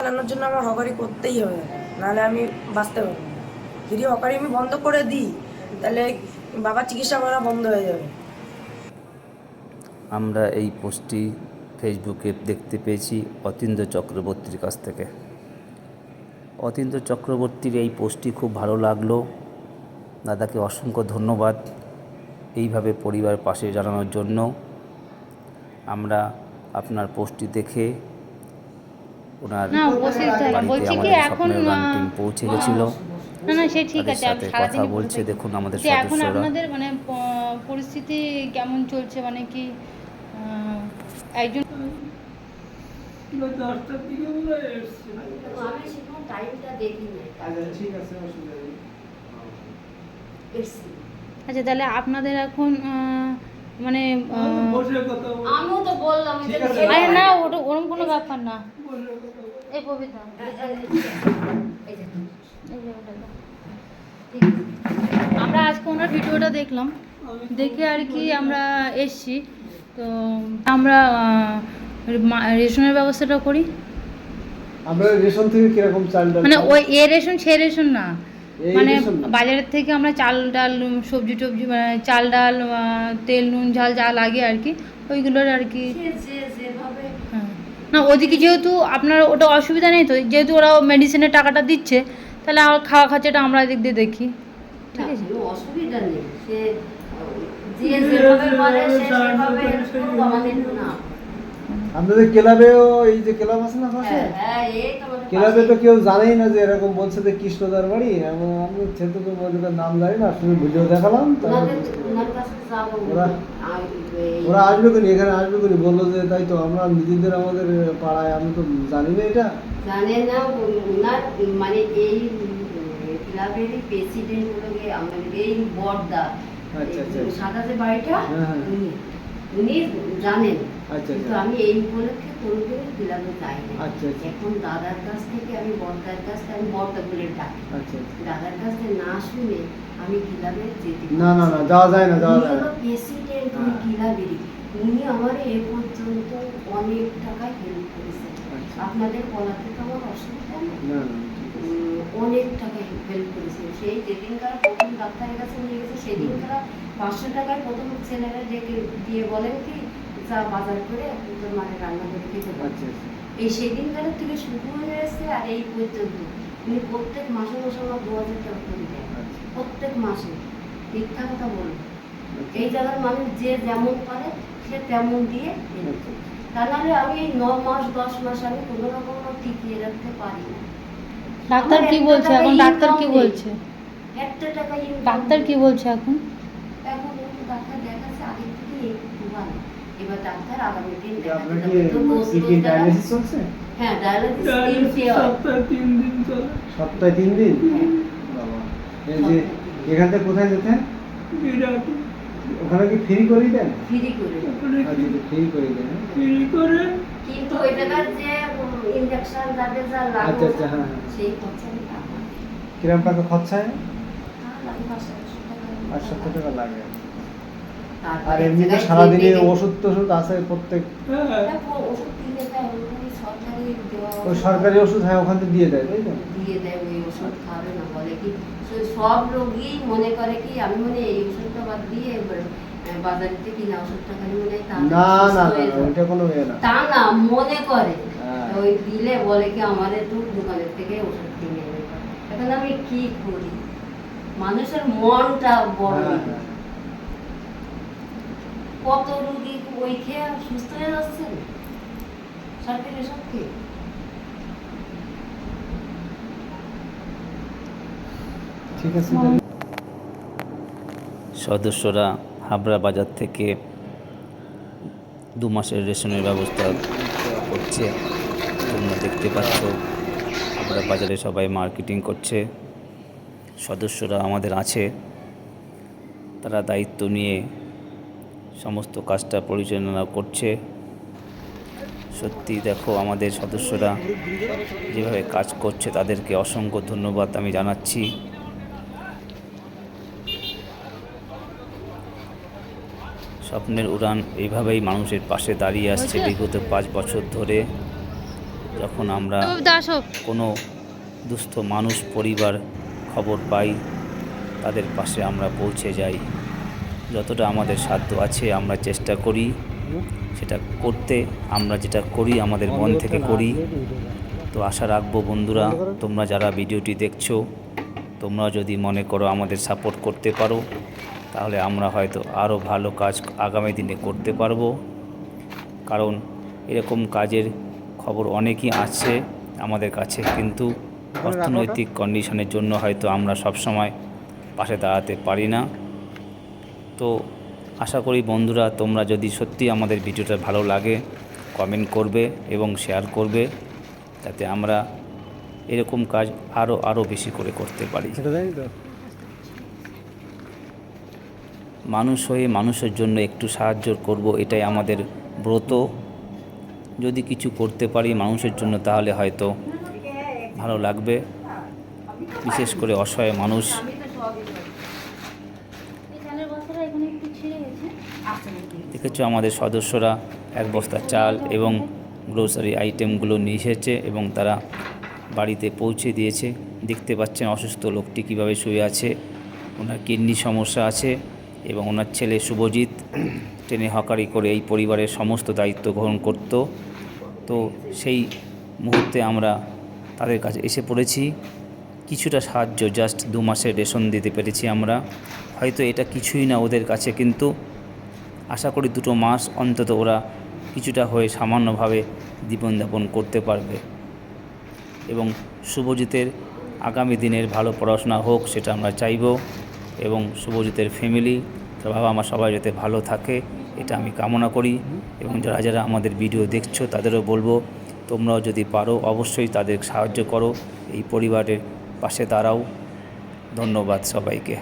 চালানোর জন্য আমার হকারি করতেই হবে, নাহলে আমি বাঁচতে পারবো না। যদি হকারি আমি বন্ধ করে দিই তাহলে বাবার চিকিৎসা করা বন্ধ হয়ে যাবে। আমরা এই পোস্টটি ফেসবুকে দেখতে পেয়েছি অতীন্দ্র চক্রবর্তীর কাছ থেকে। অতীন্দ্র চক্রবর্তীর এই পোস্টটি খুব ভালো লাগলো। দাদাকে অসংখ্য ধন্যবাদ এইভাবে পরিবার পাশে জানানোর জন্য। আমরা আপনার পোস্টটি দেখে ওনার বাড়িতে আমাদের স্বপ্নের গান টিম পৌঁছে গেছিলো। না সে ঠিক তাদের আছে, সাথে কথা বলছে। দেখুন আমাদের যে এখন সদস্যরা আপনাদের মানে পরিস্থিতি কেমন চলছে, মানে কি একজন আচ্ছা, তাহলে আপনাদের এখন মানে আরে না, ওটা ওরকম কোনো ব্যাপার না। এই কবিতা আমরা আজকে ওনার ভিডিওটা দেখলাম, দেখে আর কি আমরা এসছি। তো আমরা রেশনের ব্যবস্থাটা করি। আমরা রেশন থেকে কিরকম চাল ডাল মানে ওই এ রেশন সে রেশন না, মানে বাজারের থেকে আমরা চাল ডাল সবজি টবজি চাল ডাল তেল নুন ঝাল যা লাগে আর কি ওইগুলোর আর কি। হ্যাঁ, না ওদিকে যেহেতু আপনার ওটা অসুবিধা নেই তো, যেহেতু ওরা মেডিসিনের টাকাটা দিচ্ছে, তাহলে আমার খাওয়া খরচাটা আমরা এদিক দিয়ে দেখি। ঠিক আছে, অসুবিধা নেই, সে যে যেভাবে পারে সে সেভাবে আমাদের না। আপনাদের ক্লাবেও এই যে ক্লাব আছে না পাশে, ক্লাবে তো কেউ জানেই না যে এরকম বলছে যে কৃষ্ণদার বাড়ি। আমি সেহেতু তো ওদের নাম জানি না, শুধু ভিডিও দেখালাম। ওরা আসবে কোনি, এখানে আসবে কোনি, বললো যে তাই তো আমরা নিজেদের আমাদের পাড়ায়, আমি তো জানি না এটা জানে না। ওনার মানে এই ক্লাবের প্রেসিডেন্ট হলো আমাদের এই বড়দা, সাদা যে বাড়িটা উনি জানেন। কিন্তু আমি এই উপলক্ষে কোনোদিন ক্লাবে যাই না। এখন দাদার কাছ থেকে আমি বড়দার কাছ থেকে, আমি বড়দা বলে ডাকি, দাদার কাছ থেকে না শুনে আমি ক্লাবে যেতে না না না যাওয়া যায় না, যাওয়া যায় না। প্রেসিডেন্ট উনি ক্লাবেরই, উনি আমার এ পর্যন্ত অনেক টাকায় হেল্প করেছেন। আপনাদের বলাতে তো আমার অসুবিধা নেই, অনেক টাকা হেল্প করেছেন। সেই যেদিনকার প্রথম ডাক্তারের কাছে নিয়ে গেছে সেদিনকার 500 টাকায় প্রথম ছেলেরা ডেকে দিয়ে বলেন কি যা বাজার করে তোর মানে রান্না করে খেতে পারছে। এই সেদিনকারের থেকে শুরু হয়ে গেছে আর এই পর্যন্ত উনি প্রত্যেক মাসে মাসে আমার 2000 টাকা করে দেয়, প্রত্যেক মাসে। মিথ্যা কথা বলবো, এই জায়গার মানুষ যে যেমন পারে সে তেমন দিয়ে, তা নাহলে আমি এই 9 মাস 10 মাস আমি কোনো রকম টিকিয়ে রাখতে পারি না। ডাক্তার কি বলছে এখন? ডাক্তার কি বলছে? একটা টাকা ডাক্তার কি বলছে এখন? এখন ডাক্তার দেখাচ্ছে আগে থেকে একটু ভালো। এবার ডাক্তার আগামী দিন আপনার কি ডায়ালিসিস চলছে? হ্যাঁ, ডায়ালিসিস সপ্তাহে 3 দিন চলে। সপ্তাহে 3 দিন? বাবা, এই যে এখান থেকে কোথায় যেতেন? বিরাটি। ওখানে কি ফ্রি করে দেন? ফ্রি করে। আচ্ছা, ফ্রি করে দেন। ফ্রি করে, কিন্তু ওই টাকার যে ইনজেকশন যাবে যা লাগে, আচ্ছা হ্যাঁ সেই খরচাটা আমার। কিরকম টাকা খরচা হয়? লাগে 500 টাকা লাগে। আর এমনিতে সারাদিনে ওষুধ টষুধ আছে প্রত্যেক? ওষুধ কিনে দেয় সরকারি দেওয়া। ওই সরকারি ওষুধ হ্যাঁ ওখান থেকে দিয়ে দেয়, তাই তো? দিয়ে দেয়, ওই ওষুধ খাবে না, বলে কি সব রোগী মনে করে কি আমি মানে এই ওষুধটা বাদ দিয়ে বাজার থেকে কিনা ওষুধটা খালি মনে হয় না না ওইটা কোনো ইয়ে না, তা না মনে করে। ওই দিলে বলে কি আমার একটু দোকানের থেকে ওষুধ কিনে এনে। এখন আমি কি করি, মানুষের মনটা বড়। কত রোগী ওই খেয়ে সুস্থ হয়ে যাচ্ছে সরকারি ওষুধ খেয়ে। ঠিক আছে। সদস্যরা হাবড়া বাজার থেকে 2 মাসের রেশনের ব্যবস্থা করছে। তোমরা দেখতে পাচ্ছ হাবড়া বাজারে সবাই মার্কেটিং করছে। সদস্যরা আমাদের আছে, তারা দায়িত্ব নিয়ে সমস্ত কাজটা পরিচালনা করছে। সত্যি দেখো আমাদের সদস্যরা যেভাবে কাজ করছে তাদেরকে অসংখ্য ধন্যবাদ আমি জানাচ্ছি। স্বপ্নের উড়ান এইভাবেই মানুষের পাশে দাঁড়িয়ে আসছে বিগত 5 বছর ধরে। যখন আমরা দাসো কোনো দুস্থ মানুষ পরিবার খবর পাই, তাদের পাশে আমরা পৌঁছে যাই। যতটা আমাদের সাধ্য আছে আমরা চেষ্টা করি সেটা করতে। আমরা যেটা করি আমাদের মন থেকে করি। তো আশা রাখবো বন্ধুরা, তোমরা যারা ভিডিওটি দেখছো, তোমরা যদি মনে করো আমাদের সাপোর্ট করতে পারো, তাহলে আমরা হয়তো আরও ভালো কাজ আগামী দিনে করতে পারবো। কারণ এরকম কাজের খবর অনেকই আছে আমাদের কাছে, কিন্তু অর্থনৈতিক কন্ডিশনের জন্য হয়তো আমরা সবসময় পাশে দাঁড়াতে পারি না। তো আশা করি বন্ধুরা, তোমরা যদি সত্যি আমাদের ভিডিওটা ভালো লাগে কমেন্ট করবে এবং শেয়ার করবে, যাতে আমরা এরকম কাজ আরও বেশি করে করতে পারি। সেটা জানি তো। মানুষ হয়ে মানুষের জন্য একটু সাহায্য করব, এটাই আমাদের ব্রত। যদি কিছু করতে পারি মানুষের জন্য তাহলে হয়তো ভালো লাগবে। বিশেষ করে অসহায় মানুষ, দেখেছো আমাদের সদস্যরা এক বস্তা চাল এবং গ্রোসারি আইটেমগুলো নিয়ে এসেছে এবং তারা বাড়িতে পৌঁছে দিয়েছে। দেখতে পাচ্ছেন অসুস্থ লোকটি কীভাবে শুয়ে আছে, ওনার কিডনি সমস্যা আছে এবং ওনার ছেলে শুভজিৎ ট্রেনে হকারি করে এই পরিবারের সমস্ত দায়িত্ব গ্রহণ করত। তো সেই মুহূর্তে আমরা তাদের কাছে এসে পড়েছি। কিছুটা সাহায্য, জাস্ট 2 মাসের রেশন দিতে পেরেছি আমরা। হয়তো এটা কিছুই না ওদের কাছে, কিন্তু আশা করি 2 মাস অন্তত ওরা কিছুটা হয়ে সামান্যভাবে জীবনযাপন করতে পারবে। এবং শুভজিতের আগামী দিনের ভালো পড়াশোনা হোক সেটা আমরা চাইব, এবং শুভজিতের ফ্যামিলি, তার বাবা মা সবাই যাতে ভালো থাকে এটা আমি কামনা করি। এবং যারা যারা আমাদের ভিডিও দেখছো তাদেরও বলবো, তোমরাও যদি পারো অবশ্যই তাদের সাহায্য করো, এই পরিবারের পাশে দাঁড়াও। ধন্যবাদ সবাইকে।